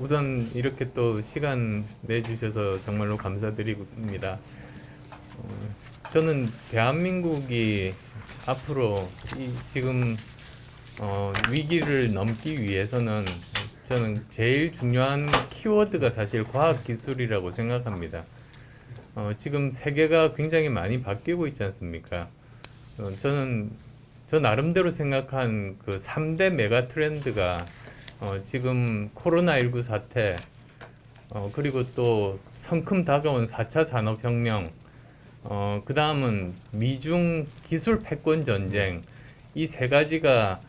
우선 이렇게 또 시간 내주셔서 정말로 감사드립니다. 저는 대한민국이 앞으로 지금 위기를 넘기 위해서는 저는 제일 중요한 키워드가 사실 과학기술이라고 생각합니다. 지금 세계가 굉장히 많이 바뀌고 있지 않습니까? 저는 저 나름대로 생각한 그 3대 메가 트렌드가 지금 코로나19 사태, 그리고 또 성큼 다가온 4차 산업혁명, 그 다음은 미중 기술 패권 전쟁, 이 세 가지가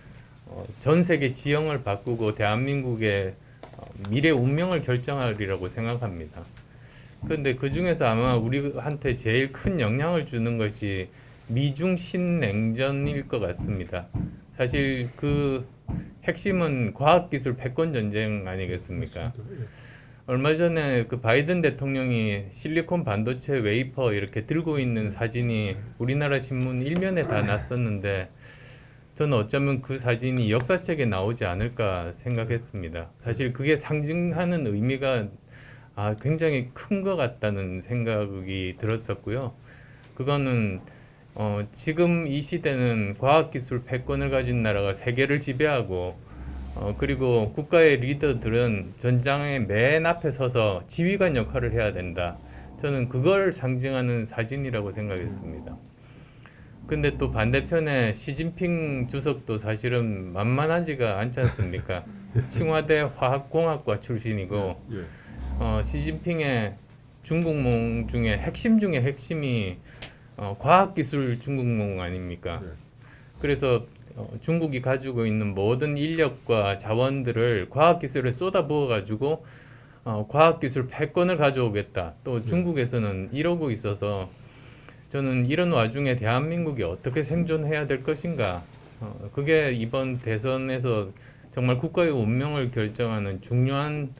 전 세계 지형을 바꾸고 대한민국의 미래 운명을 결정하리라고 생각합니다. 그런데 그 중에서 아마 우리한테 제일 큰 영향을 주는 것이 미중 신냉전일 것 같습니다. 사실 그 핵심은 과학기술 패권 전쟁 아니겠습니까? 얼마 전에 그 바이든 대통령이 실리콘 반도체 웨이퍼 이렇게 들고 있는 사진이 우리나라 신문 일면에 다 났었는데, 저는 어쩌면 그 사진이 역사책에 나오지 않을까 생각했습니다. 사실 그게 상징하는 의미가 굉장히 큰 것 같다는 생각이 들었었고요. 그거는 지금 이 시대는 과학기술 패권을 가진 나라가 세계를 지배하고, 그리고 국가의 리더들은 전장의 맨 앞에 서서 지휘관 역할을 해야 된다. 저는 그걸 상징하는 사진이라고 생각했습니다. 근데 또 반대편에 시진핑 주석도 사실은 만만하지가 않지 않습니까? 칭화대 화학공학과 출신이고, 시진핑의 중국몽 중에 핵심이 과학기술 중국몽 아닙니까? 그래서 중국이 가지고 있는 모든 인력과 자원들을 과학기술에 쏟아부어가지고 과학기술 패권을 가져오겠다. 또 중국에서는 이러고 있어서 저는 이런 와중에 대한민국이 어떻게 생존해야 될 것인가, 그게 이번 대선에서 정말 국가의 운명을 결정하는 중요한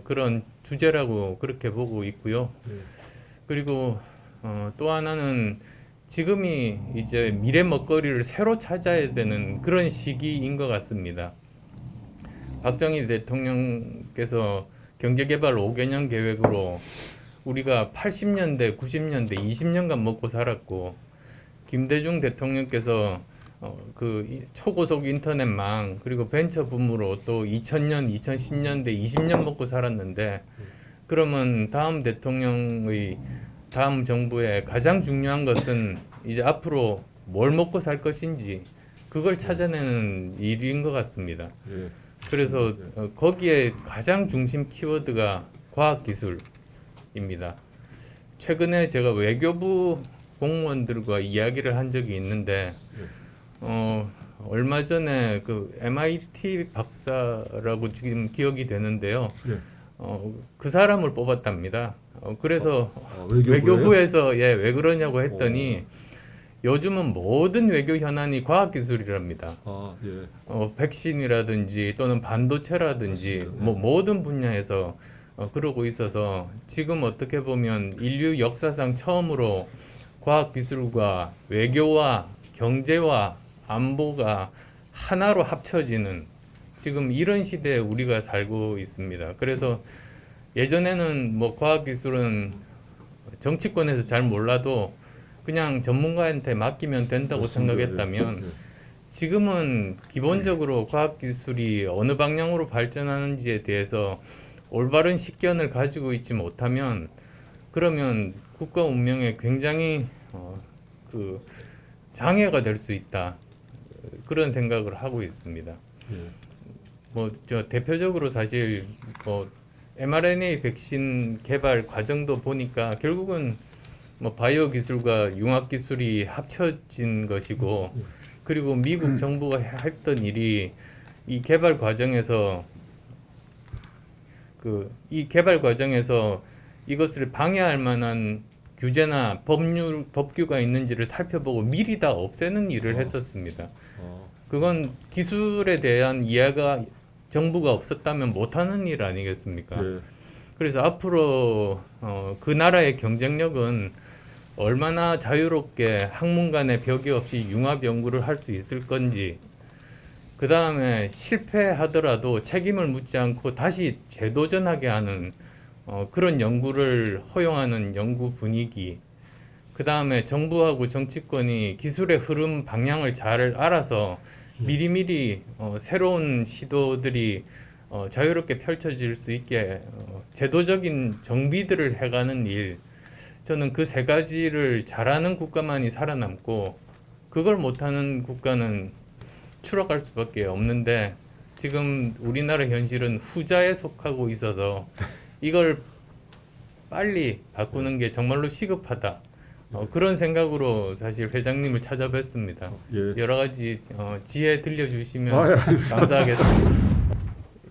그런 주제라고 그렇게 보고 있고요. 그리고 또 하나는 지금이 이제 미래 먹거리를 새로 찾아야 되는 그런 시기인 것 같습니다. 박정희 대통령께서 경제개발 5개년 계획으로 우리가 80년대, 90년대 20년간 먹고 살았고, 김대중 대통령께서 그 초고속 인터넷망 그리고 벤처 붐으로 또 2000년, 2010년대 20년 먹고 살았는데, 그러면 다음 대통령의 다음 정부의 가장 중요한 것은 이제 앞으로 뭘 먹고 살 것인지 그걸 찾아내는 일인 것 같습니다. 그래서 거기에 가장 중심 키워드가 과학기술입니다. 최근에 제가 외교부 공무원들과 이야기를 한 적이 있는데, 얼마 전에 그 MIT 박사라고 지금 기억이 되는데요. 그 사람을 뽑았답니다. 그래서 외교부에서 왜 그러냐고 했더니 요즘은 모든 외교 현안이 과학기술이랍니다. 백신이라든지 또는 반도체라든지 모든 분야에서 그러고 있어서 지금 어떻게 보면 인류 역사상 처음으로 과학기술과 외교와 경제와 안보가 하나로 합쳐지는 지금 이런 시대에 우리가 살고 있습니다. 그래서 예전에는 뭐 과학기술은 정치권에서 잘 몰라도 그냥 전문가한테 맡기면 된다고 생각했다면, 지금은 기본적으로 과학기술이 어느 방향으로 발전하는지에 대해서 올바른 식견을 가지고 있지 못하면, 그러면 국가 운명에 굉장히 그 장애가 될 수 있다, 그런 생각을 하고 있습니다. 뭐 저 대표적으로 사실 뭐 mRNA 백신 개발 과정도 보니까 결국은 뭐 바이오 기술과 융합 기술이 합쳐진 것이고, 그리고 미국 정부가 했던 일이 이 개발 과정에서 이 개발 과정에서 이것을 방해할 만한 규제나 법규가 있는지를 살펴보고 미리 다 없애는 일을 했었습니다. 그건 기술에 대한 이해가 정부가 없었다면 못하는 일 아니겠습니까? 그래서 앞으로 그 나라의 경쟁력은 얼마나 자유롭게 학문 간의 벽이 없이 융합 연구를 할 수 있을 건지, 그 다음에 실패하더라도 책임을 묻지 않고 다시 재도전하게 하는 그런 연구를 허용하는 연구 분위기. 그 다음에 정부하고 정치권이 기술의 흐름 방향을 잘 알아서 미리미리 새로운 시도들이 자유롭게 펼쳐질 수 있게 제도적인 정비들을 해가는 일. 저는 그 세 가지를 잘하는 국가만이 살아남고 그걸 못하는 국가는 추락할 수밖에 없는데 지금 우리나라 현실은 후자에 속하고 있어서 이걸 빨리 바꾸는 게 정말로 시급하다. 그런 생각으로 사실 회장님을 찾아뵀습니다. 예. 여러 가지 지혜 들려주시면 아, 감사하겠습니다.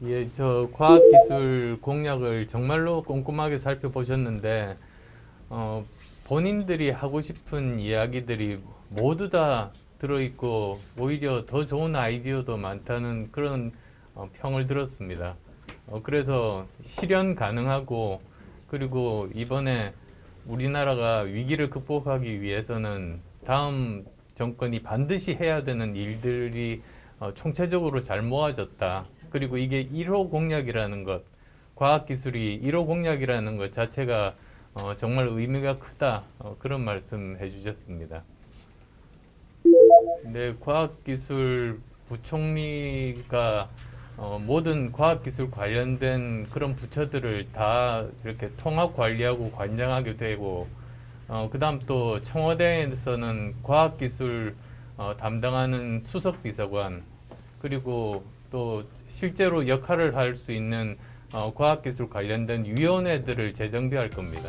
예, 저 과학기술 공약을 정말로 꼼꼼하게 살펴보셨는데 본인들이 하고 싶은 이야기들이 모두 다 들어있고 오히려 더 좋은 아이디어도 많다는 그런 평을 들었습니다. 그래서 실현 가능하고 그리고 이번에 우리나라가 위기를 극복하기 위해서는 다음 정권이 반드시 해야 되는 일들이 총체적으로 잘 모아졌다. 그리고 이게 1호 공약이라는 것, 과학기술이 1호 공약이라는 것 자체가 정말 의미가 크다. 그런 말씀 해주셨습니다. 네, 과학기술 부총리가 모든 과학기술 관련된 그런 부처들을 다 이렇게 통합 관리하고 관장하게 되고, 그 다음 또 청와대에서는 과학기술 담당하는 수석비서관, 그리고 또 실제로 역할을 할 수 있는 과학기술 관련된 위원회들을 재정비할 겁니다.